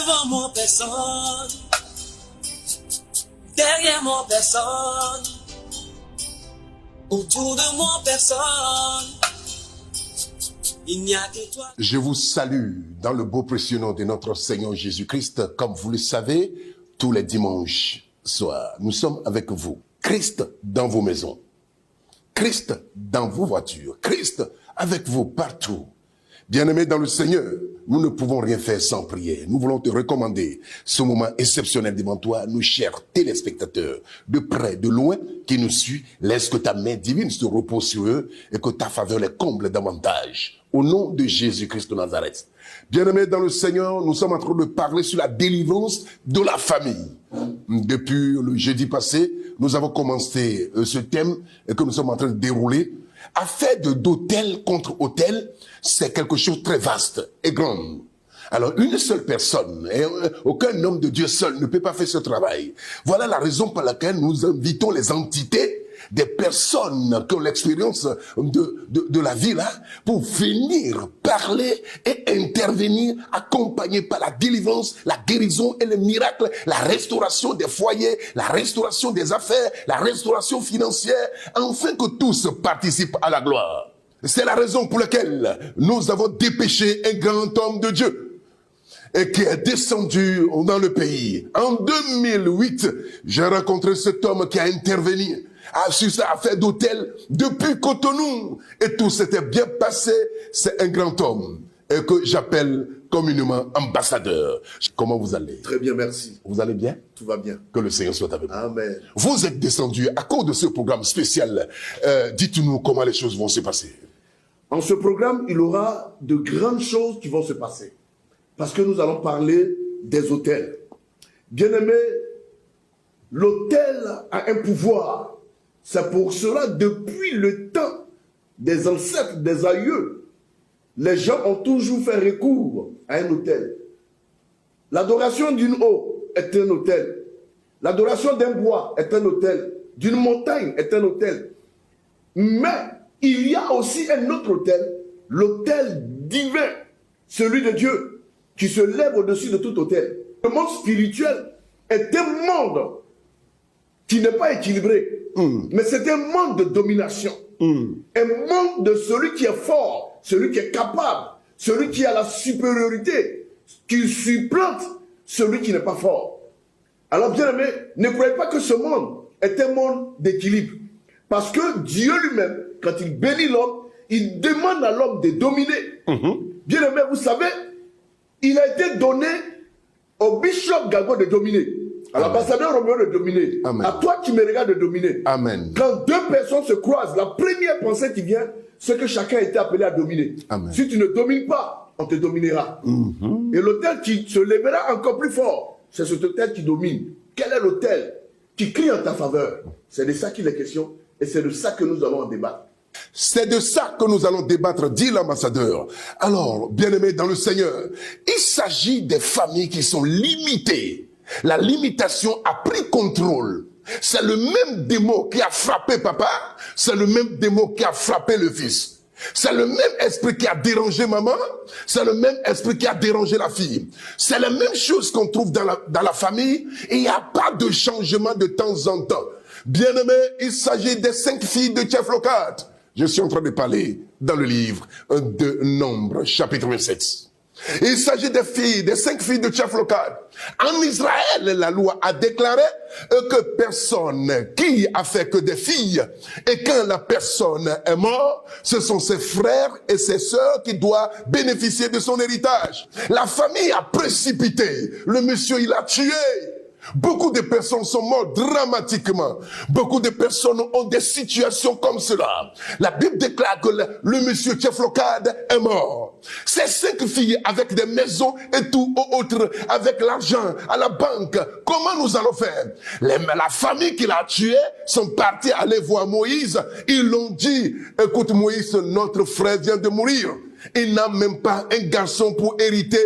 Devant moi personne, derrière moi personne, autour de moi personne. Il n'y a que toi. Je vous salue dans le beau précieux nom de notre Seigneur Jésus-Christ. Comme vous le savez, tous les dimanches soirs, nous sommes avec vous. Christ dans vos maisons, Christ dans vos voitures, Christ avec vous partout. Bien-aimés dans le Seigneur, nous ne pouvons rien faire sans prier. Nous voulons te recommander ce moment exceptionnel devant toi, nos chers téléspectateurs, de près, de loin, qui nous suivent. Laisse que ta main divine se repose sur eux et que ta faveur les comble davantage. Au nom de Jésus-Christ de Nazareth. Bien-aimés dans le Seigneur, nous sommes en train de parler sur la délivrance de la famille. Depuis le jeudi passé, nous avons commencé ce thème et que nous sommes en train de dérouler. Affaire d'autel contre autel, c'est quelque chose de très vaste et grand. Alors, une seule personne, et aucun homme de Dieu seul ne peut pas faire ce travail. Voilà la raison pour laquelle nous invitons les entités, des personnes qui ont l'expérience de la vie là, pour venir parler et intervenir, accompagnés par la délivrance, la guérison et le miracle, la restauration des foyers, la restauration des affaires, la restauration financière, afin que tous participent à la gloire. C'est la raison pour laquelle nous avons dépêché un grand homme de Dieu et qui est descendu dans le pays. En 2008, j'ai rencontré cet homme qui a intervenu sur cette affaire d'hôtel depuis Cotonou. Et tout s'était bien passé. C'est un grand homme et que j'appelle communément ambassadeur. Comment vous allez? Très bien, merci. Vous allez bien? Tout va bien. Que le Seigneur soit avec vous. Amen. Vous êtes descendu à cause de ce programme spécial. Dites-nous comment les choses vont se passer. En ce programme, il y aura de grandes choses qui vont se passer. Parce que nous allons parler des hôtels. Bien-aimés, l'hôtel a un pouvoir. C'est pour cela, depuis le temps des ancêtres, des aïeux, les gens ont toujours fait recours à un hôtel. L'adoration d'une eau est un hôtel. L'adoration d'un bois est un hôtel. D'une montagne est un hôtel. Mais il y a aussi un autre hôtel, l'hôtel divin, celui de Dieu, qui se lève au-dessus de tout hôtel. Le monde spirituel est un monde qui n'est pas équilibré. Mais c'est un monde de domination. Un monde de celui qui est fort, celui qui est capable, celui qui a la supériorité, qui supplante celui qui n'est pas fort. Alors bien aimé, ne croyez pas que ce monde est un monde d'équilibre. Parce que Dieu lui-même, quand il bénit l'homme, il demande à l'homme de dominer. Bien aimé, vous savez, il a été donné au bishop Gago de dominer. À l'ambassadeur Roméo de dominer. Amen. À toi qui me regardes de dominer. Amen. Quand deux personnes se croisent, la première pensée qui vient, c'est que chacun a été appelé à dominer. Amen. Si tu ne domines pas, on te dominera. Et l'autel qui se lèvera encore plus fort, c'est cet autel qui domine. Quel est l'autel qui crie en ta faveur? C'est de ça qu'il est question et c'est de ça que nous allons en débattre. C'est de ça que nous allons débattre, dit l'ambassadeur. Alors, bien-aimés dans le Seigneur, il s'agit des familles qui sont limitées. La limitation a pris contrôle. C'est le même démon qui a frappé papa, c'est le même démon qui a frappé le fils. C'est le même esprit qui a dérangé maman, c'est le même esprit qui a dérangé la fille. C'est la même chose qu'on trouve dans la famille et il n'y a pas de changement de temps en temps. Bien-aimé, il s'agit des 5 filles de Tcheflocat. Je suis en train de parler dans le livre de Nombre, chapitre 27. Il s'agit des 5 filles de Tcheflocat. En Israël, la loi a déclaré que personne qui a fait que des filles, et quand la personne est morte, ce sont ses frères et ses sœurs qui doivent bénéficier de son héritage. La famille a précipité. Le monsieur, il a tué. Beaucoup de personnes sont mortes dramatiquement. Beaucoup de personnes ont des situations comme cela. La Bible déclare que le monsieur Tcheflocat est mort. Ces 5 filles avec des maisons et tout autre, avec l'argent à la banque, comment nous allons faire? La famille qui l'a tué sont partis aller voir Moïse. Ils l'ont dit, écoute Moïse, notre frère vient de mourir. Il n'a même pas un garçon pour hériter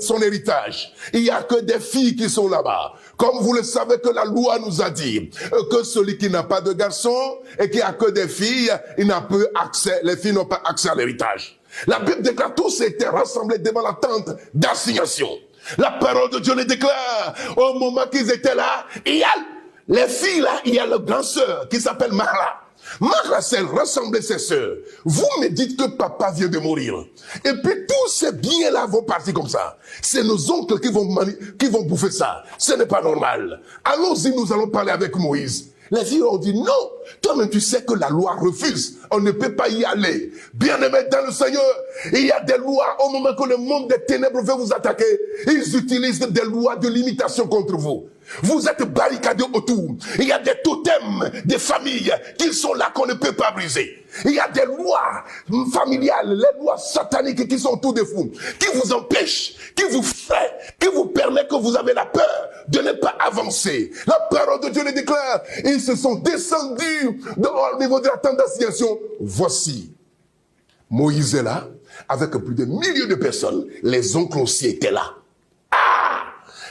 son héritage. Il n'y a que des filles qui sont là-bas. Comme vous le savez que la loi nous a dit que celui qui n'a pas de garçon et qui a que des filles, il n'a pas accès, les filles n'ont pas accès à l'héritage. La Bible déclare tous étaient rassemblés devant la tente d'assignation. La parole de Dieu le déclare. Au moment qu'ils étaient là, il y a les filles là, il y a le grand sœur qui s'appelle Mahla. Mahla, elle ressemblait ses sœurs. Vous me dites que papa vient de mourir. Et puis tous ces biens-là vont partir comme ça. C'est nos oncles qui vont bouffer ça. Ce n'est pas normal. Allons-y, nous allons parler avec Moïse. Les filles ont dit non. Toi-même, tu sais que la loi refuse. On ne peut pas y aller. Bien-aimés dans le Seigneur, il y a des lois. Au moment que le monde des ténèbres veut vous attaquer, ils utilisent des lois de limitation contre vous. Vous êtes barricadés autour. Il y a des totems, des familles qui sont là qu'on ne peut pas briser. Il y a des lois familiales, les lois sataniques qui sont autour de vous, qui vous empêchent, qui vous fraient, qui vous permettent que vous avez la peur de ne pas avancer. La parole de Dieu le déclare. Ils se sont descendus au niveau de la tente d'assignation. Voici, Moïse est là, avec plus de milliers de personnes. Les oncles aussi étaient là.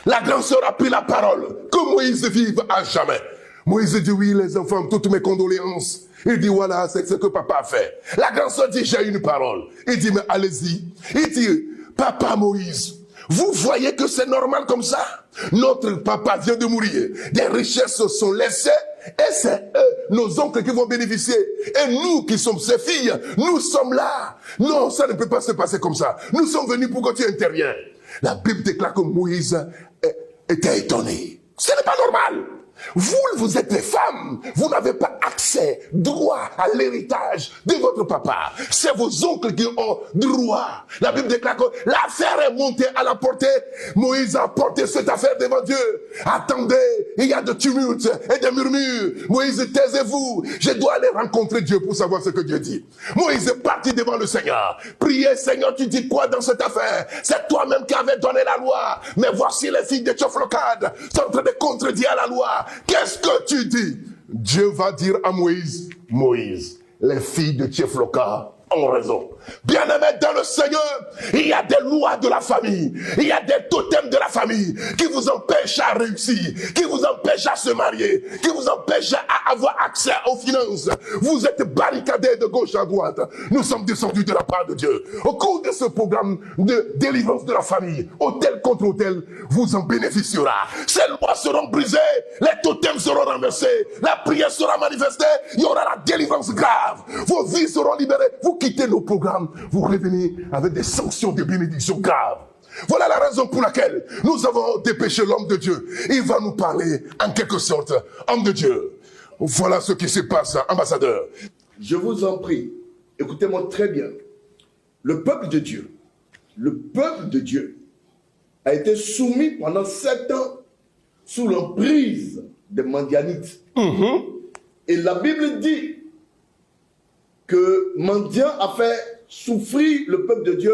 La grande sœur a pris la parole. Que Moïse vive à jamais. Moïse dit oui, les enfants, toutes mes condoléances. Il dit voilà, c'est ce que papa a fait. La grande sœur dit j'ai une parole. Il dit mais allez-y. Il dit papa Moïse, vous voyez que c'est normal comme ça. Notre papa vient de mourir. Des richesses sont laissées. Et c'est eux, nos oncles qui vont bénéficier. Et nous qui sommes ses filles, nous sommes là. Non, ça ne peut pas se passer comme ça. Nous sommes venus pour que tu interviennes. La Bible déclare que Moïse était étonné. Ce n'est pas normal. Vous êtes des femmes. Vous n'avez pas accès, droit à l'héritage de votre papa. C'est vos oncles qui ont droit. La Bible déclare que l'affaire est montée à la portée. Moïse a porté cette affaire devant Dieu. Attendez, il y a de tumultes et des murmures. Moïse, taisez-vous. Je dois aller rencontrer Dieu pour savoir ce que Dieu dit. Moïse est parti devant le Seigneur. Priez, Seigneur, tu dis quoi dans cette affaire? C'est toi-même qui avais donné la loi. Mais voici les filles de Tchoflokad sont en train de contredire la loi. Qu'est-ce que tu dis? Dieu va dire à Moïse, Moïse, les filles de Tchefloka ont raison. Bien-aimés dans le Seigneur, il y a des lois de la famille, il y a des totems de la famille qui vous empêchent à réussir, qui vous empêchent à se marier, qui vous empêchent à avoir accès aux finances. Vous êtes barricadés de gauche à droite. Nous sommes descendus de la part de Dieu. Au cours de ce programme de délivrance de la famille, hôtel contre hôtel, vous en bénéficiera. Ces lois seront brisées, les totems seront renversés, la prière sera manifestée, il y aura la délivrance grave. Vos vies seront libérées. Vous quittez nos programmes, vous revenez avec des sanctions de bénédiction graves. Voilà la raison pour laquelle nous avons dépêché l'homme de Dieu. Il va nous parler en quelque sorte, homme de Dieu. Voilà ce qui se passe, ambassadeur. Je vous en prie, écoutez-moi très bien. Le peuple de Dieu a été soumis pendant 7 ans sous l'emprise des Mandianites. Et la Bible dit que Mandian a fait souffrir le peuple de Dieu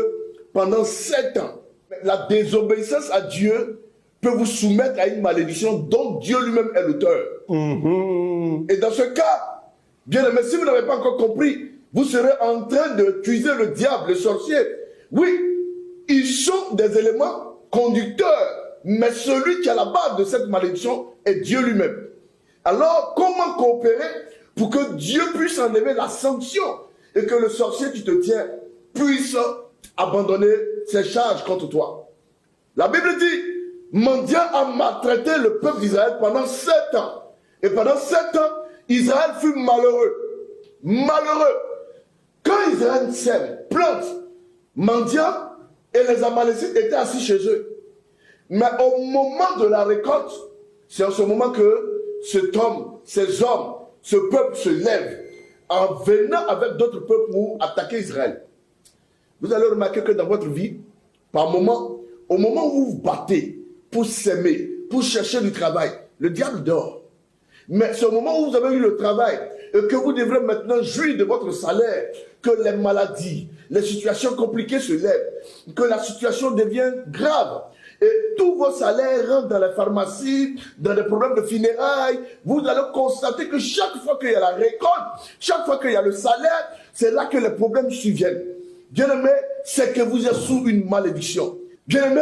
pendant 7 ans. La désobéissance à Dieu peut vous soumettre à une malédiction dont Dieu lui-même est l'auteur. Et dans ce cas, bien aimé, si vous n'avez pas encore compris, vous serez en train d'accuser le diable, le sorcier. Oui, ils sont des éléments conducteurs, mais celui qui est à la base de cette malédiction est Dieu lui-même. Alors, comment coopérer pour que Dieu puisse enlever la sanction et que le sorcier qui te tient puisse abandonner ses charges contre toi? La Bible dit, Mandian a maltraité le peuple d'Israël pendant 7 ans. Et pendant 7 ans, Israël fut malheureux. Malheureux. Quand Israël sème, plante, Mandian et les Amalécites étaient assis chez eux. Mais au moment de la récolte, c'est en ce moment que cet homme, ces hommes, ce peuple se lève en venant avec d'autres peuples pour attaquer Israël. Vous allez remarquer que dans votre vie, par moment, au moment où vous vous battez pour s'aimer, pour chercher du travail, le diable dort. Mais c'est au moment où vous avez eu le travail et que vous devrez maintenant jouir de votre salaire, que les maladies, les situations compliquées se lèvent, que la situation devient grave. Et tous vos salaires rentrent dans les pharmacies, dans les problèmes de funérailles. Vous allez constater que chaque fois qu'il y a la récolte, chaque fois qu'il y a le salaire, c'est là que les problèmes surviennent. Bien aimé, c'est que vous êtes sous une malédiction. Bien aimé,